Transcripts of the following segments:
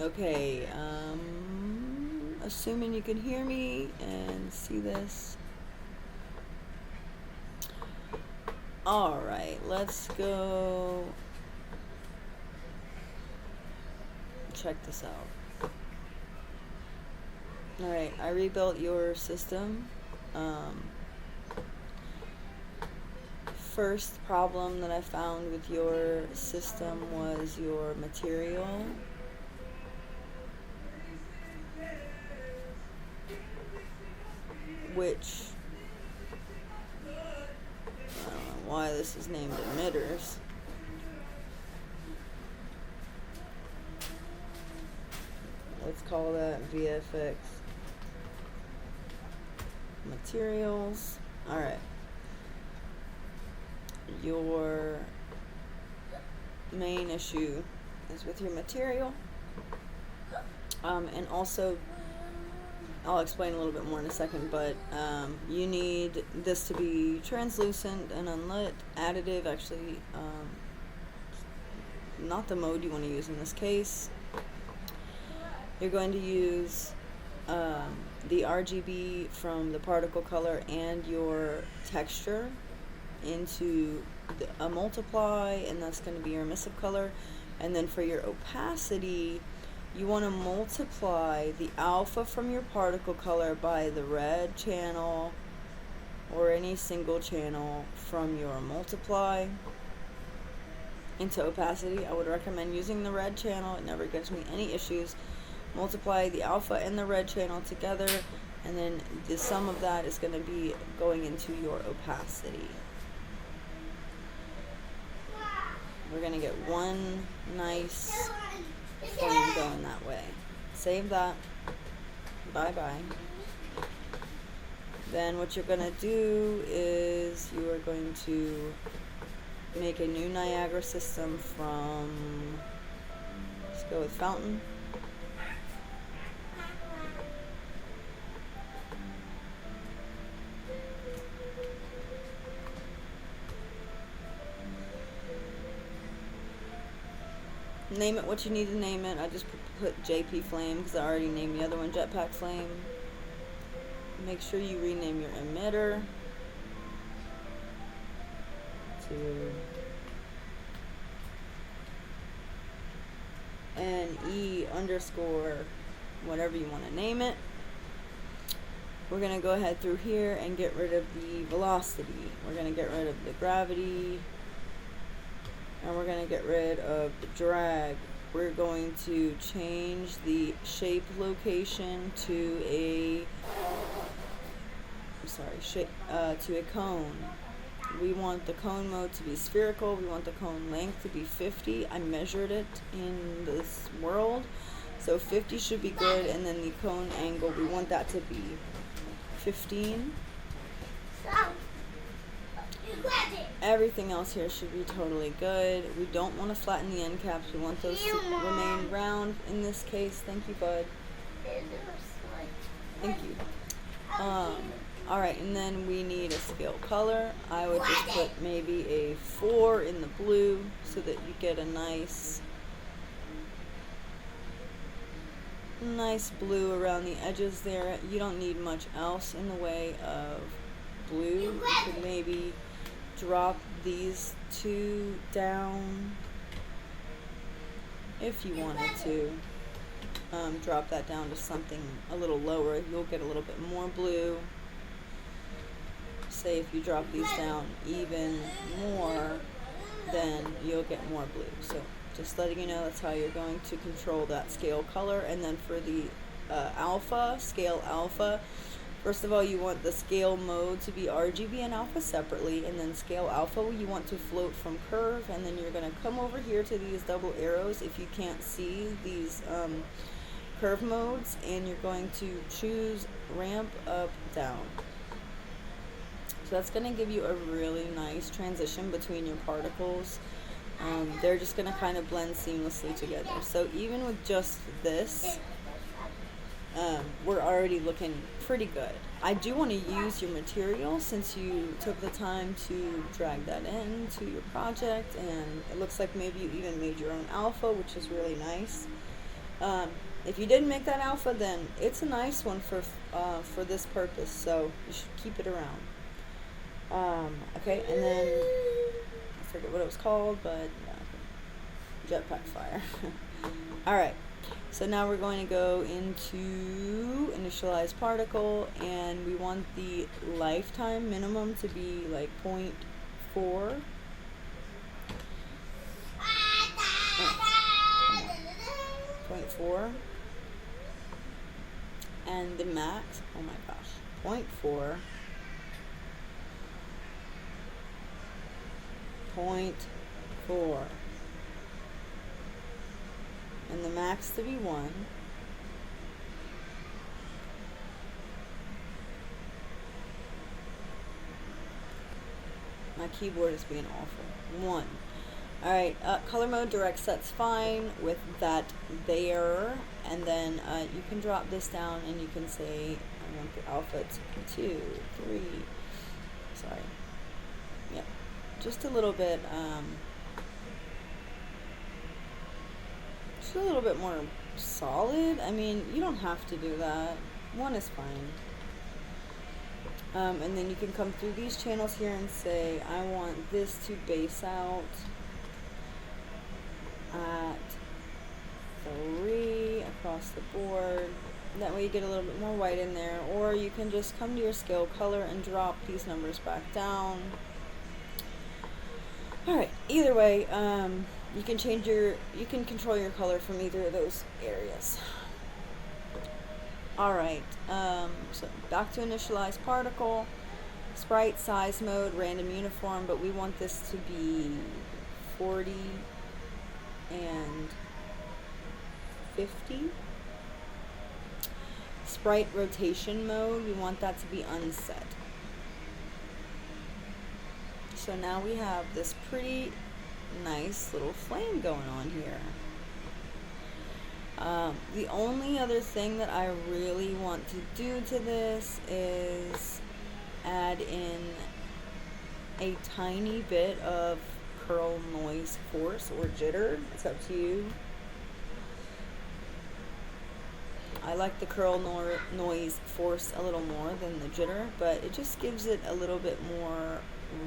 Okay, assuming you can hear me and see this. Alright, let's go check this out. Alright, I rebuilt your system. First problem that I found with your system was your material. Which, I don't know why this is named emitters. Let's call that VFX materials. Alright. Your main issue is with your material. And also, I'll explain a little bit more in a second, but you need this to be translucent and unlit. Additive, actually, not the mode you want to use in this case. You're going to use the RGB from the particle color and your texture into a multiply, and that's going to be your emissive color. And then for your opacity, you want to multiply the alpha from your particle color by the red channel or any single channel from your multiply into opacity. I would recommend using the red channel. It never gives me any issues. Multiply the alpha and the red channel together, and then the sum of that is going to be going into your opacity. We're going to get one nice flame going that way. Save that. Bye-bye. Then what you're going to do is you are going to make a new Niagara system from, let's go with fountain. Name it what you need to name it. I just put JP Flame because I already named the other one Jetpack Flame. Make sure you rename your emitter to NE underscore whatever you want to name it. We're going to go ahead through here and get rid of the velocity. We're going to get rid of the gravity. And we're going to get rid of the drag. We're going to change the shape location to a, to a cone. We want the cone mode to be spherical. We want the cone length to be 50. I measured it in this world. So 50 should be good. And then the cone angle, we want that to be 15. Everything else here should be totally good. We don't want to flatten the end caps. We want those to remain round in this case. Thank you, bud. Thank you. Alright, and then we need a scale color. I would just put maybe a 4 in the blue so that you get a nice blue around the edges there. You don't need much else in the way of blue. You could maybe drop these two down if you wanted to. Drop that down to something a little lower. You'll get a little bit more blue. Say if you drop these down even more, then you'll get more blue. So just letting you know, that's how you're going to control that scale color. And then for the alpha, scale alpha, first of all, you want the scale mode to be RGB and alpha separately, and then scale alpha you want to float from curve, and then you're going to come over here to these double arrows if you can't see these curve modes, and you're going to choose ramp up down. So that's going to give you a really nice transition between your particles. They're just going to kind of blend seamlessly together. So even with just this, we're already looking pretty good. I do want to use your material since you took the time to drag that into your project, and it looks like maybe you even made your own alpha, which is really nice. If you didn't make that alpha, then it's a nice one for this purpose, so you should keep it around. Okay, and then I forget what it was called, but Jetpack Fire. Alright, so now we're going to go into initialize particle, and we want the lifetime minimum to be like 0.4. 0.4, and the max, oh my gosh, 0.4, 0.4, and the max to be 1. My keyboard is being awful. 1. Alright, color mode direct set's fine with that there, and then you can drop this down and you can say I want the alpha to 2, 3, sorry, yep, just a little bit more solid. I mean, you don't have to do that. 1 is fine. And then you can come through these channels here and say I want this to base out at 3 across the board. That way you get a little bit more white in there, or you can just come to your scale color and drop these numbers back down. Alright, either way, you can control your color from either of those areas. Alright, so back to initialize particle, sprite, size mode, random uniform, but we want this to be 40 and 50. Sprite rotation mode, we want that to be unset. So now we have this pretty nice little flame going on here. The only other thing that I really want to do to this is add in a tiny bit of curl noise force or jitter. It's up to you. I like the curl noise force a little more than the jitter, but it just gives it a little bit more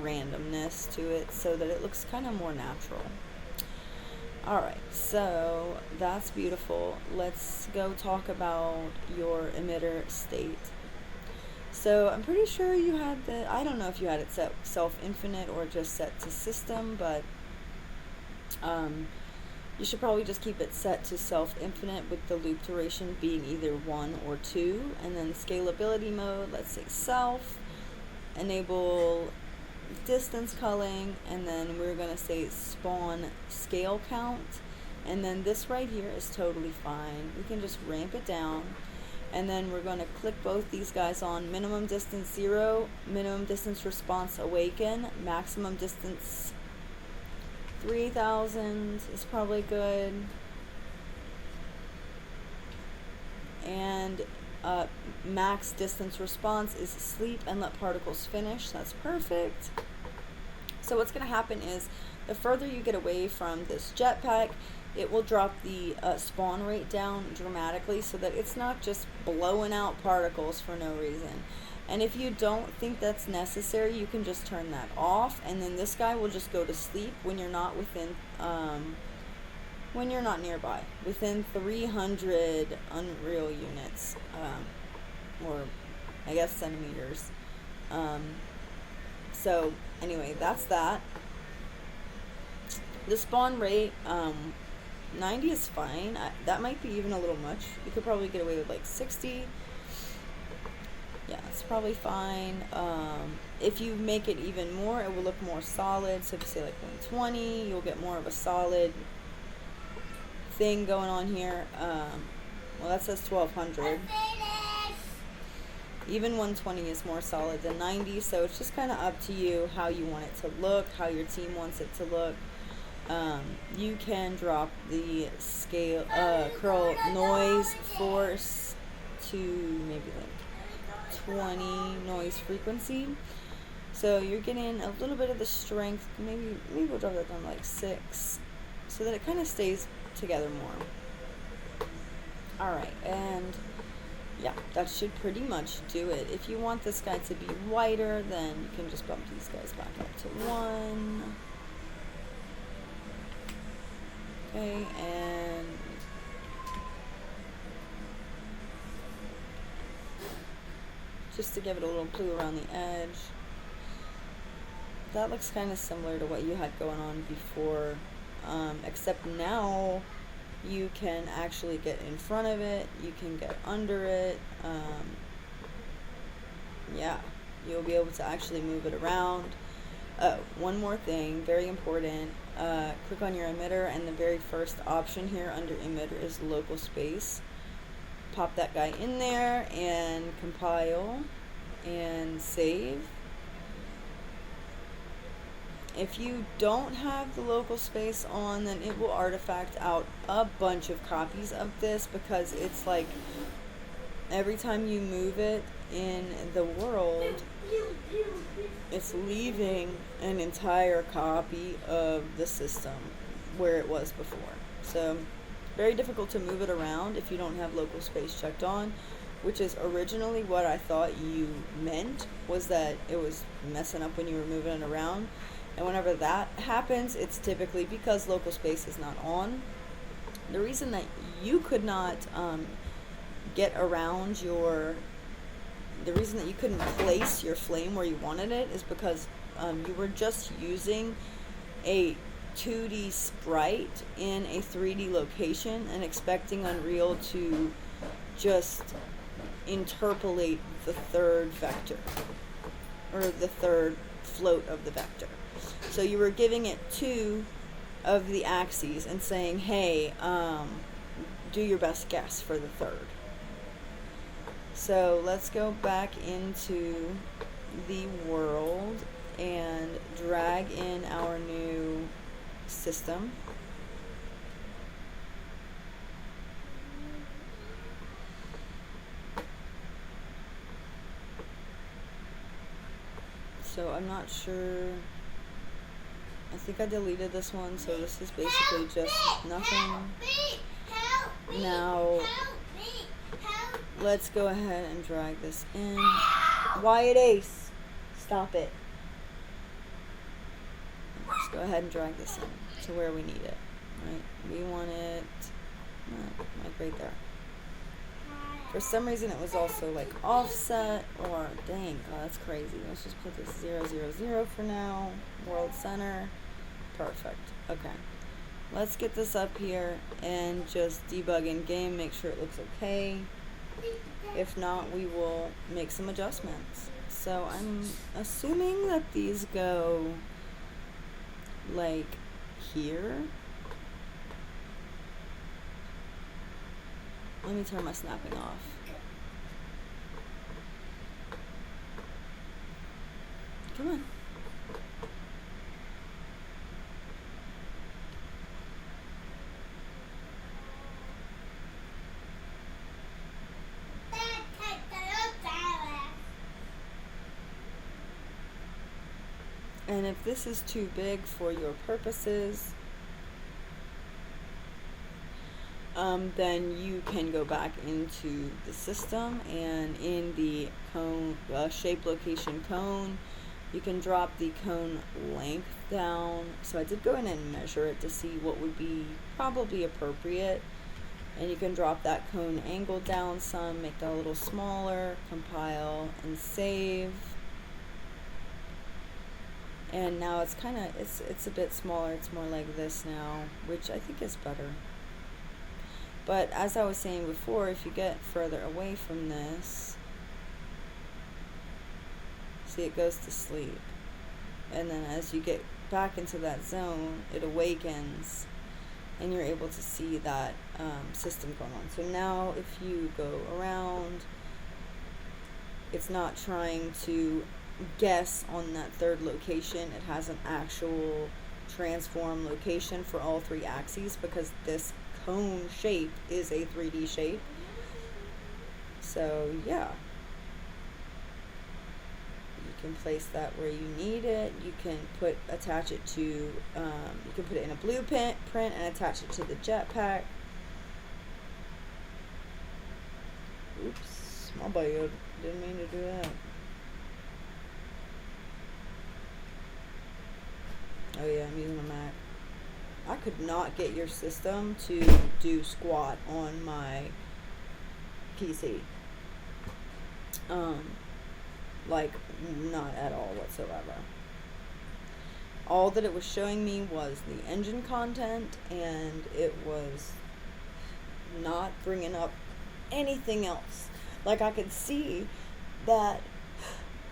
randomness to it so that it looks kind of more natural. Alright, so that's beautiful. Let's go talk about your emitter state. So I'm pretty sure you had I don't know if you had it set self-infinite or just set to system, but you should probably just keep it set to self-infinite with the loop duration being either 1 or 2. And then scalability mode, let's say self, enable distance culling, and then we're going to say spawn scale count. And then this right here is totally fine. We can just ramp it down. And then we're going to click both these guys on minimum distance 0, minimum distance response awaken, maximum distance 3000 is probably good. And max distance response is sleep and let particles finish. That's perfect. So what's going to happen is the further you get away from this jetpack, it will drop the spawn rate down dramatically so that it's not just blowing out particles for no reason. And if you don't think that's necessary, you can just turn that off, and then this guy will just go to sleep when you're not within, when you're not nearby, within 300 Unreal units, or I guess centimeters. So anyway, that's that. The spawn rate, 90 is fine. That might be even a little much. You could probably get away with like 60. Yeah, it's probably fine. If you make it even more, it will look more solid. So if you say like 120, you'll get more of a solid thing going on here. Well, that says 1200. Even 120 is more solid than 90, so it's just kind of up to you how you want it to look, how your team wants it to look. You can drop the scale curl noise force to maybe like 20 noise frequency, so you're getting a little bit of the strength. Maybe we'll drop that down to like 6 so that it kind of stays together more. Alright, and yeah, that should pretty much do it. If you want this guy to be whiter, then you can just bump these guys back up to 1. Okay, and just to give it a little clue around the edge. That looks kind of similar to what you had going on before, except now you can actually get in front of it, you can get under it, yeah, you'll be able to actually move it around. Oh, one more thing, very important, click on your emitter, and the very first option here under emitter is local space. Pop that guy in there and compile and save. If you don't have the local space on, then it will artifact out a bunch of copies of this, because it's like every time you move it in the world, it's leaving an entire copy of the system where it was before. So very difficult to move it around if you don't have local space checked on, which is originally what I thought you meant, was that it was messing up when you were moving it around. And whenever that happens, it's typically because local space is not on. The reason that you could not get around the reason that you couldn't place your flame where you wanted it is because you were just using a 2D sprite in a 3D location and expecting Unreal to just interpolate the third vector, or the third float of the vector. So you were giving it 2 of the axes and saying, hey, do your best guess for the third. So let's go back into the world and drag in our new system. So I'm not sure. I think I deleted this one, so this is basically just nothing. Now, let's go ahead and drag this in. Wyatt Ace, stop it. Let's go ahead and drag this in to where we need it. Right? We want it like right there. For some reason, it was also like offset, or dang, oh, that's crazy. Let's just put this 0, 0, 0 for now. World center. Perfect. Okay. Let's get this up here and just debug in game, make sure it looks okay. If not, we will make some adjustments. So I'm assuming that these go like here. Let me turn my snapping off. Come on. And if this is too big for your purposes, then you can go back into the system, and in the cone, shape location cone, you can drop the cone length down. So I did go in and measure it to see what would be probably appropriate. And you can drop that cone angle down some, make that a little smaller, compile and save. And now it's kind of, it's a bit smaller. It's more like this now, which I think is better. But as I was saying before, if you get further away from this, see, it goes to sleep. And then as you get back into that zone, it awakens, and you're able to see that system going on. So now if you go around, it's not trying to guess on that third location. It has an actual transform location for all 3 axes, because this cone shape is a 3D shape. So yeah, you can place that where you need it. You can attach it to you can put it in a blueprint and attach it to the jetpack. My bad. Didn't mean to do that. Oh yeah, I'm using a Mac. I could not get your system to do squat on my PC. Like, not at all whatsoever. All that it was showing me was the engine content, and it was not bringing up anything else. Like, I could see that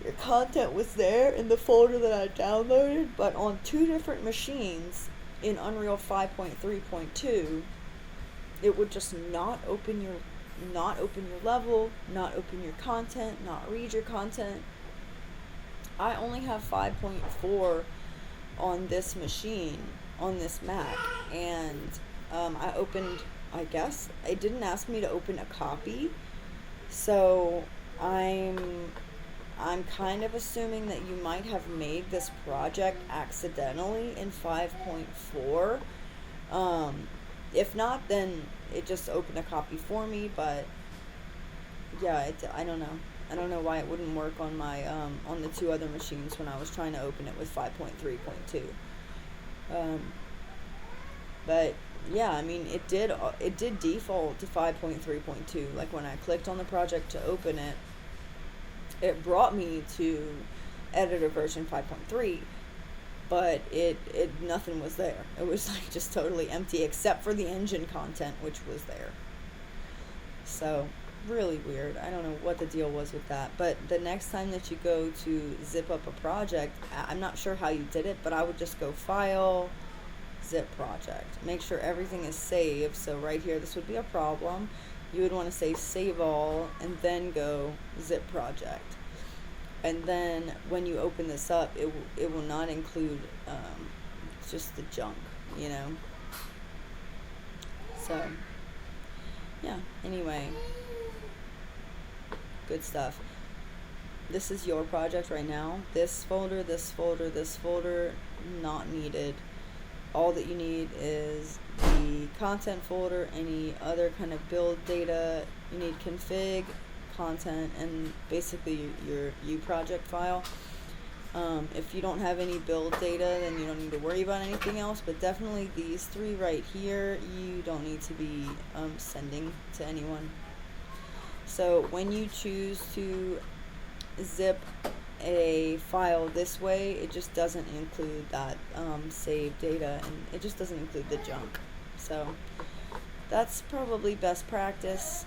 your content was there in the folder that I downloaded, but on two different machines in Unreal 5.3.2, it would just not open your level, not open your content, not read your content. I only have 5.4 on this machine, on this Mac, and I guess it didn't ask me to open a copy, so I'm kind of assuming that you might have made this project accidentally in 5.4. If not, then it just opened a copy for me, but yeah, I don't know. I don't know why it wouldn't work on my on the two other machines when I was trying to open it with 5.3.2. But yeah, I mean, it did default to 5.3.2. Like, when I clicked on the project to open it, it brought me to editor version 5.3, but it nothing was there. It was like just totally empty except for the engine content, which was there. So really weird. I don't know what the deal was with that, but the next time that you go to zip up a project, I'm not sure how you did it, but I would just go File, Zip Project. Make sure everything is saved. So right here, this would be a problem. You would want to say Save All and then go Zip Project. And then when you open this up, it will not include just the junk, you know. So yeah, anyway, good stuff. This is your project right now. This folder, this folder, this folder, not needed. All that you need is the content folder, any other kind of build data. You need config, content, and basically your project file. If you don't have any build data, then you don't need to worry about anything else, but definitely these three right here, you don't need to be sending to anyone. So when you choose to zip a file this way, it just doesn't include that saved data, and it just doesn't include the junk. So that's probably best practice.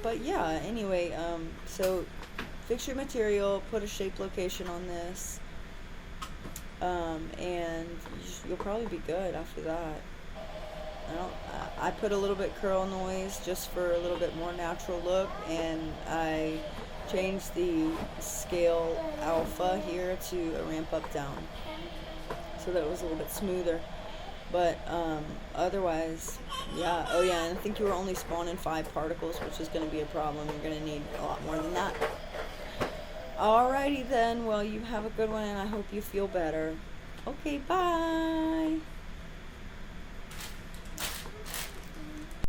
But yeah, anyway, so fix your material, put a shape location on this, and you'll probably be good after that. I put a little bit curl noise just for a little bit more natural look, and I changed the scale alpha here to a ramp up down so that it was a little bit smoother. But otherwise, yeah. Oh yeah, and I think you were only spawning 5 particles, which is going to be a problem. You're going to need a lot more than that. Alrighty then, well, you have a good one, and I hope you feel better. Okay, bye!